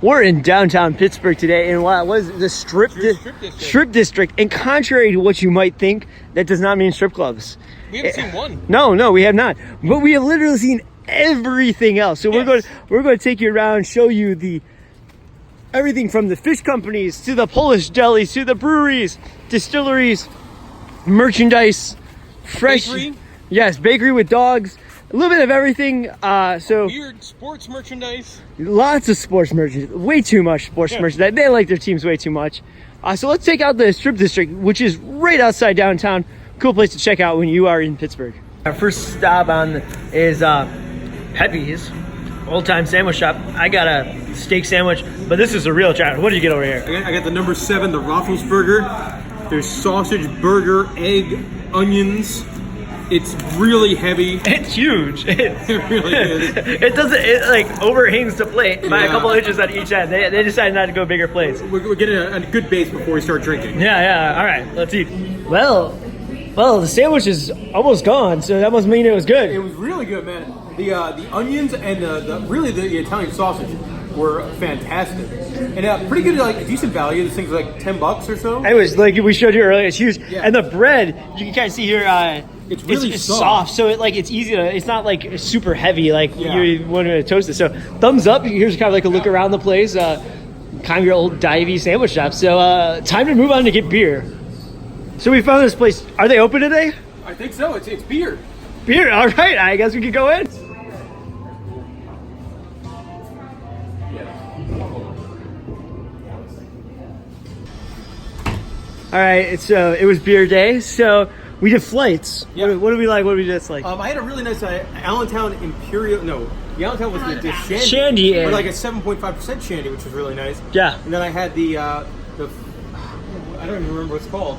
We're in downtown Pittsburgh today in what was the strip district. And contrary to what you might think, that does not mean strip clubs. We haven't seen one. No, we have not. But we have literally seen everything else. So we're going to take you around, show you everything from the fish companies to the Polish delis to the breweries, distilleries, merchandise, fresh. Bakery? Yes, bakery with dogs. A little bit of everything. Weird sports merchandise. Lots of sports merchandise. Way too much sports merchandise. They like their teams way too much. So let's take out the strip district, which is right outside downtown. Cool place to check out when you are in Pittsburgh. Our first stop is Pepe's, old time sandwich shop. I got a steak sandwich, but this is a real challenge. What did you get over here? I got the number 7, the Roethlisberger. There's sausage, burger, egg, onions. It's really heavy. It's huge. It really is. It like overhangs the plate by a couple inches on each end. They decided not to go bigger plates. We're getting a good base before we start drinking. Yeah. All right, let's eat. Well, the sandwich is almost gone, so that must mean it was good. It was really good, man. The onions and the Italian sausage were fantastic. And pretty good, like decent value. This thing's like $10 or so. It was like we showed you earlier. It's huge, Yeah. And the bread you can kind of see here. It's really soft, so it's easy to. It's not like super heavy like you want to toast it. So thumbs up. Here's kind of like a look around the place. Kind of your old divey sandwich shop. So time to move on to get beer. So we found this place. Are they open today? I think so. It's beer. Beer. All right. I guess we could go in. All right. It was beer day. So. We did flights. Yeah. What did we like? What did we just like? I had a really nice Allentown Imperial. No, the Allentown was the shandy. Shandy, or like a 7.5% shandy, which was really nice. Yeah. And then I had the I don't even remember what it's called.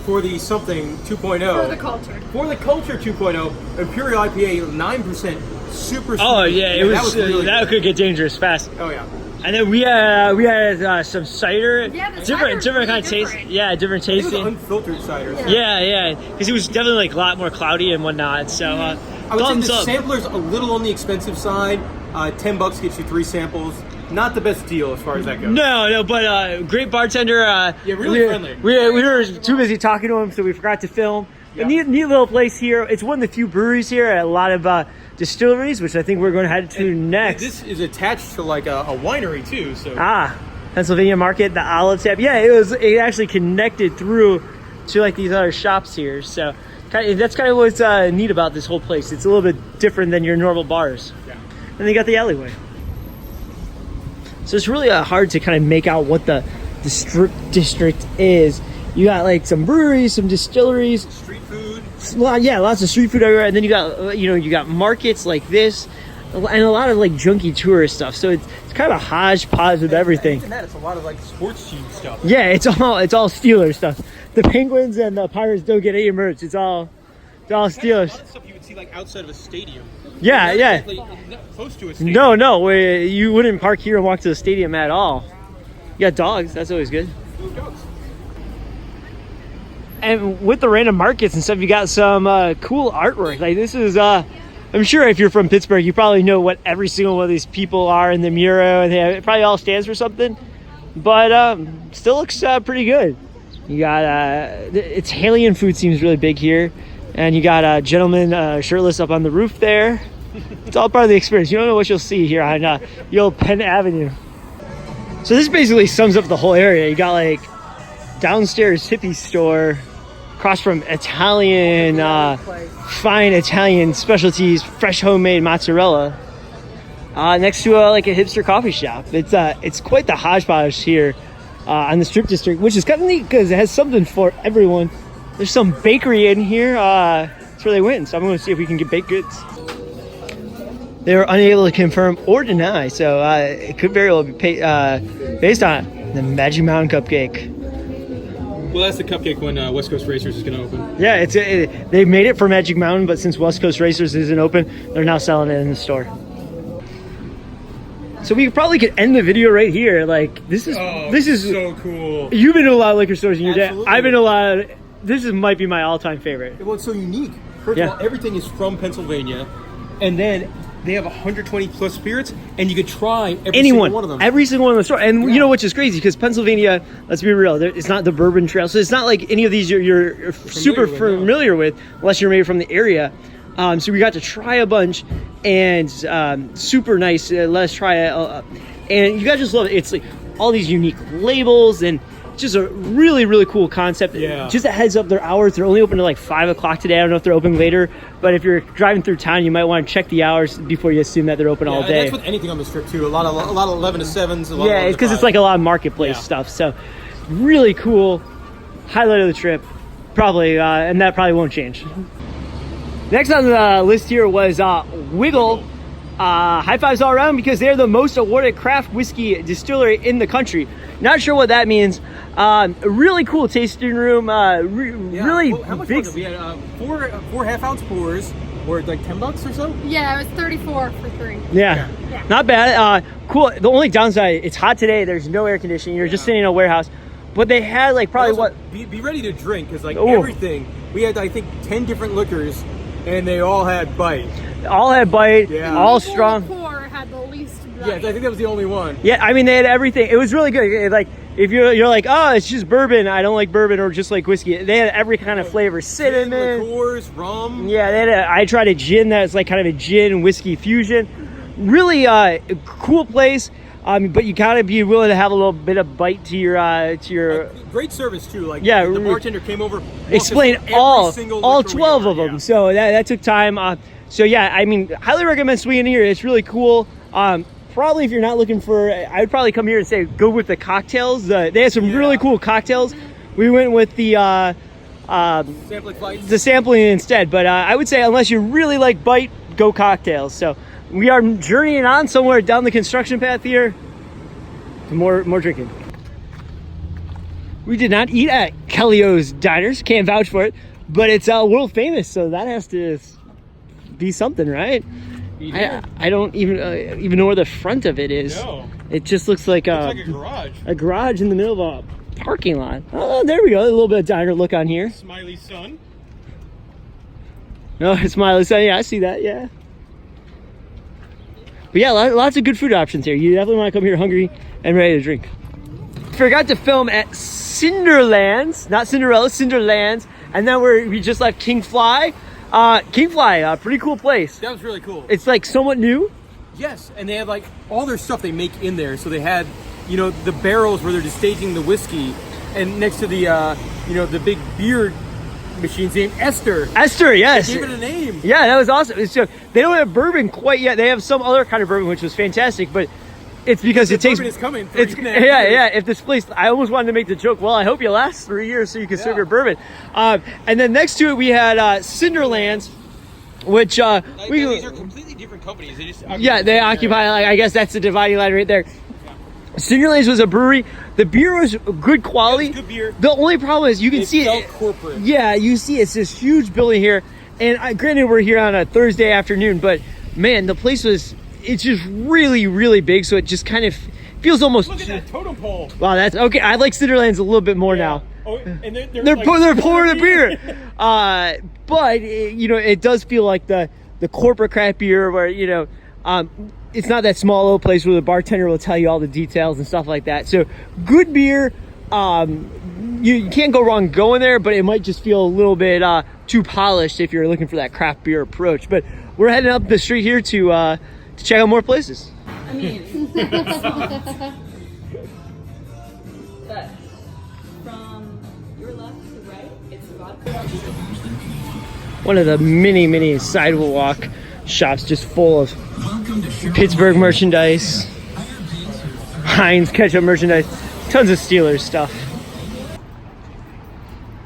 For the something 2.0. For the culture. For the culture 2.0, Imperial IPA 9%, super. Oh yeah, it was really that could get dangerous fast. Oh yeah. And then we had some cider, Yeah, different kind of taste. Yeah, different It was tasting. unfiltered cider. Yeah, because it was definitely like a lot more cloudy and whatnot. So I would say thumbs the up. sampler's a little on the expensive side. $10 gets you 3 samples. Not the best deal as far as that goes. No, but great bartender. Really friendly. We were too busy talking to him, so we forgot to film. Yeah. A neat little place here. It's one of the few breweries here. A lot of distilleries, which I think we're going to head to next. This is attached to like a winery too. So Pennsylvania Market, the Olive Tap. Yeah, it actually connected through to like these other shops here. So that's kind of what's neat about this whole place. It's a little bit different than your normal bars. Yeah. And they got the alleyway. So it's really hard to kind of make out what the strip district is. You got like some breweries, some distilleries, street food. Lots of street food everywhere. And then you got markets like this, and a lot of like junky tourist stuff. So it's kind of a hodgepodge of everything. Even that, it's a lot of like sports team stuff. Yeah, it's all Steelers stuff. The Penguins and the Pirates don't get any merch. It's all Steelers. A lot of stuff you would see like outside of a stadium. Yeah. Not close to a stadium. No, you wouldn't park here and walk to the stadium at all. You got dogs. That's always good. Dogs. And with the random markets and stuff, you got some cool artwork. Like this is, I'm sure if you're from Pittsburgh, you probably know what every single one of these people are in the mural, and it probably all stands for something. But still looks pretty good. You got Italian food seems really big here, and you got a gentleman shirtless up on the roof there. It's all part of the experience. You don't know what you'll see here on the old Penn Avenue. So this basically sums up the whole area. You got like downstairs hippie store. Across from Italian, fine Italian specialties, fresh homemade mozzarella. Next to like a hipster coffee shop. It's quite the hodgepodge here on the strip district, which is kind of neat because it has something for everyone. There's some bakery in here. That's where they went. So I'm going to see if we can get baked goods. They were unable to confirm or deny, so it could very well be based on the Magic Mountain cupcake. Well, that's the cupcake when West Coast Racers is going to open. Yeah, they made it for Magic Mountain, but since West Coast Racers isn't open, they're now selling it in the store. So we probably could end the video right here. Like this is so cool. You've been to a lot of liquor stores in your day. Absolutely. I've been to a lot. This might be my all-time favorite. Well, it's so unique. First of all, everything is from Pennsylvania, and then they have 120 plus spirits, and you could try every Anyone, single one of them. every single one in the store. And you know, which is crazy, because Pennsylvania, let's be real, it's not the bourbon trail. So it's not like any of these you're super familiar with, unless you're maybe from the area. So we got to try a bunch, and super nice. Let's try it. And you guys just love it. It's like all these unique labels, and just a really, really cool concept. Yeah. Just a heads up, their hours, they're only open to like 5 o'clock today. I don't know if they're open later, but if you're driving through town, you might want to check the hours before you assume that they're open all day. That's with anything on the strip too. A lot of 11 to 7s. Yeah, because it's like a lot of marketplace stuff. So really cool. Highlight of the trip, probably, and that probably won't change. Next on the list here was Wiggle. High fives all around, because they're the most awarded craft whiskey distillery in the country. Not sure what that means. A really cool tasting room. Really how much big. was it? We had four half-ounce pours, or like $10 or so. Yeah, it was 34 for 3. Yeah. Not bad. Cool. The only downside, it's hot today. There's no air conditioning. You're just sitting in a warehouse. But they had like probably also, Be ready to drink, because like Ooh. everything. We had I think 10 different liquors, and they all had bite. all had bite. Yeah. All strong. Pour had the least bite. Yeah, I think that was the only one. Yeah, I mean, they had everything. It was really good. Like, if you're like, oh, it's just bourbon, I don't like bourbon, or just like whiskey. They had every kind of flavor. Cinnamon, liqueurs, rum. Yeah, they had I tried a gin that's like kind of a gin and whiskey fusion. Really cool place. But you gotta be willing to have a little bit of bite to your. Great service too. Like Yeah, the bartender came over, explained all 12 of them. So that took time. So yeah, I mean, highly recommend swinging here. It's really cool. Probably if you're not looking for, I would probably come here and say go with the cocktails. They had some really cool cocktails. We went with the sampling flights. The sampling instead. But I would say unless you really like bite, go cocktails. So we are journeying on somewhere down the construction path here. More drinking. We did not eat at Kelly-O's Diners. Can't vouch for it, but it's world famous, so that has to be something, right? I don't even know where the front of it is. No. It just looks like It's like a garage. A garage in the middle of a parking lot. Oh, there we go. A little bit of diner look on here. Smiley Sun. No, it's Smiley Sun. Yeah, I see that. Yeah. But yeah, lots of good food options here. You definitely want to come here hungry and ready to drink. Forgot to film at Cinderlands, not Cinderella, Cinderlands, and then we just left King Fly. King Fly, pretty cool place. That was really cool. It's like somewhat new. Yes, and they had like all their stuff they make in there. So they had, the barrels where they're just staging the whiskey, and next to the, the big beer machines named Esther. Esther, yes. They gave it a name. Yeah, that was awesome. So they don't have bourbon quite yet. They have some other kind of bourbon, which was fantastic, but it's because it takes. Bourbon is coming. Yeah. If this place, I almost wanted to make the joke. Well, I hope you last 3 years so you can serve your bourbon. And then next to it, we had Cinderlands, which these are completely different companies. They just they occupy. Like, I guess that's the dividing line right there. Cinderlands was a brewery. The beer was good quality. Good beer. The only problem is you can see it. Corporate. Yeah, you see it's this huge building here. And granted, we're here on a Thursday afternoon, but man, the place it's just really, really big. So it just kind of feels almost. Look at that totem pole. Wow, that's okay. I like Cinderlands a little bit more now. Oh, and they're pouring the beer. But it does feel like the corporate craft beer where it's not that small little place where the bartender will tell you all the details and stuff like that. So good beer. You can't go wrong going there, but it might just feel a little bit too polished if you're looking for that craft beer approach. But we're heading up the street here to check out more places. I mean, but from your left to right, it's vodka. One of the many sidewalk shops just full of Pittsburgh merchandise, Heinz ketchup merchandise, tons of Steelers stuff.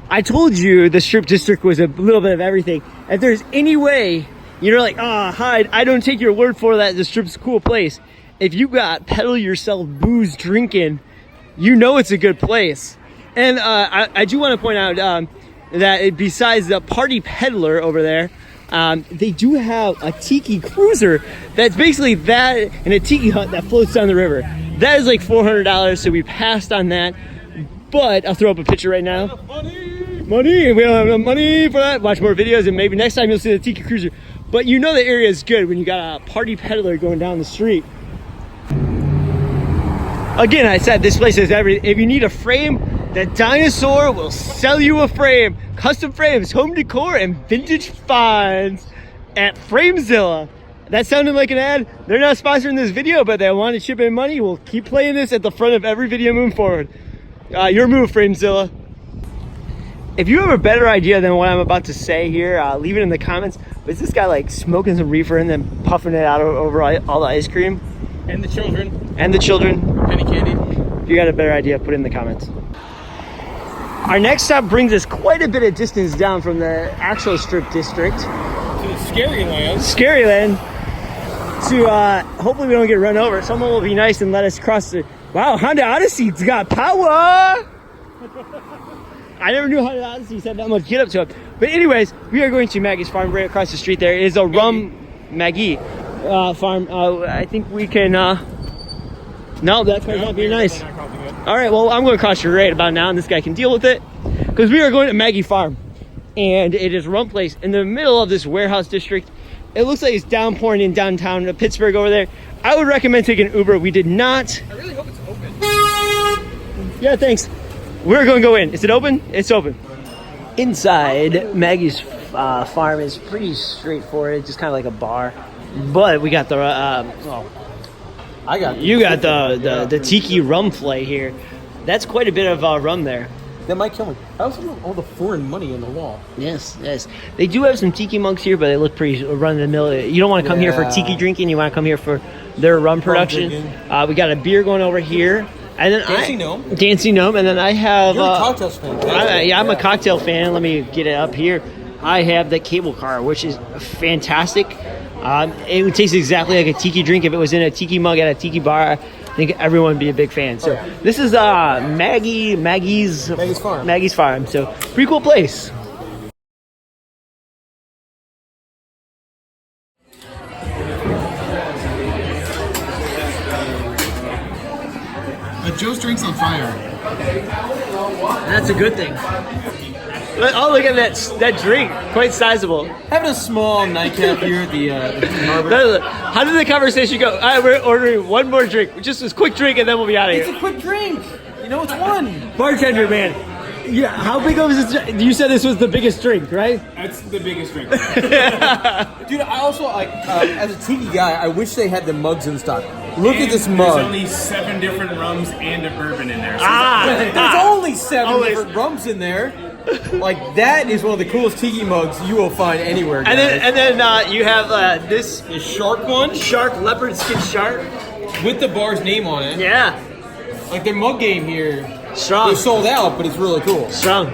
I told you the strip district was a little bit of everything. If there's any way you're like, Hyde, I don't take your word for that, the strip's a cool place. If you got pedal yourself booze drinking, it's a good place. And I do want to point out that besides the Party Peddler over there, they do have a tiki cruiser that's basically that and a tiki hut that floats down the river. That is like $400, so we passed on that. But I'll throw up a picture right now. Money! We don't have enough money for that. Watch more videos, and maybe next time you'll see the tiki cruiser. But you know the area is good when you got a party peddler going down the street. Again, I said this place is everything. If you need a frame, the Dinosaur will sell you a frame. Custom frames, home decor, and vintage finds at Framezilla. That sounded like an ad. They're not sponsoring this video, but they want to chip in money. We'll keep playing this at the front of every video moving forward. Your move, Framezilla. If you have a better idea than what I'm about to say here, leave it in the comments. But is this guy like smoking some reefer and then puffing it out over all the ice cream? And the children. And the children. Penny candy. If you got a better idea, put it in the comments. Our next stop brings us quite a bit of distance down from the actual strip district. To Scaryland. Scaryland. To hopefully we don't get run over. Someone will be nice and let us cross the... Wow, Honda Odyssey's got power! I never knew Honda Odyssey had that much get up to it. But anyways, we are going to Maggie's Farm right across the street. There is a Maggie Farm. I think we can... No, that car's not being nice. All right, well, I'm going to cross you right about now, and this guy can deal with it. Because we are going to Maggie Farm. And it is a rum place in the middle of this warehouse district. It looks like it's downpouring in downtown Pittsburgh over there. I would recommend taking an Uber. We did not. I really hope it's open. Yeah, thanks. We're going to go in. Is it open? It's open. Inside Maggie's farm is pretty straightforward. It's just kind of like a bar. But we got the... You got the tiki rum flay here. That's quite a bit of rum there. That might kill me. I also want all the foreign money in the wall. Yes. They do have some tiki mugs here, but they look pretty run-of-the-mill. You don't want to come here for tiki drinking. You want to come here for their rum production. We got a beer going over here. And then Dancing Gnome. And then I have... You're a cocktails fan. I'm a cocktail fan. Let me get it up here. I have the cable car, which is fantastic. It would taste exactly like a tiki drink if it was in a tiki mug at a tiki bar. I think everyone would be a big fan. So this is Maggie's Farm. So pretty cool place. Joe's drink's on fire. That's a good thing. Oh, look at that drink. Quite sizable. Having a small nightcap here at the harbor. How did the conversation go? All right, we're ordering one more drink. Just this quick drink, and then we'll be out of here. It's a quick drink. You know, it's one. Bartender, man. Yeah, how big of is this? You said this was the biggest drink, right? That's the biggest drink. Dude, I also, like, as a tiki guy, I wish they had the mugs in stock. Look at this mug. There's only 7 different rums and a bourbon in there. So there's only 7 different rums in there. Like, that is one of the coolest tiki mugs you will find anywhere, guys. And then you have this shark one. Shark, leopard skin shark. With the bar's name on it. Yeah. Like, their mug game here. Strong. They're sold out, but it's really cool. Strong.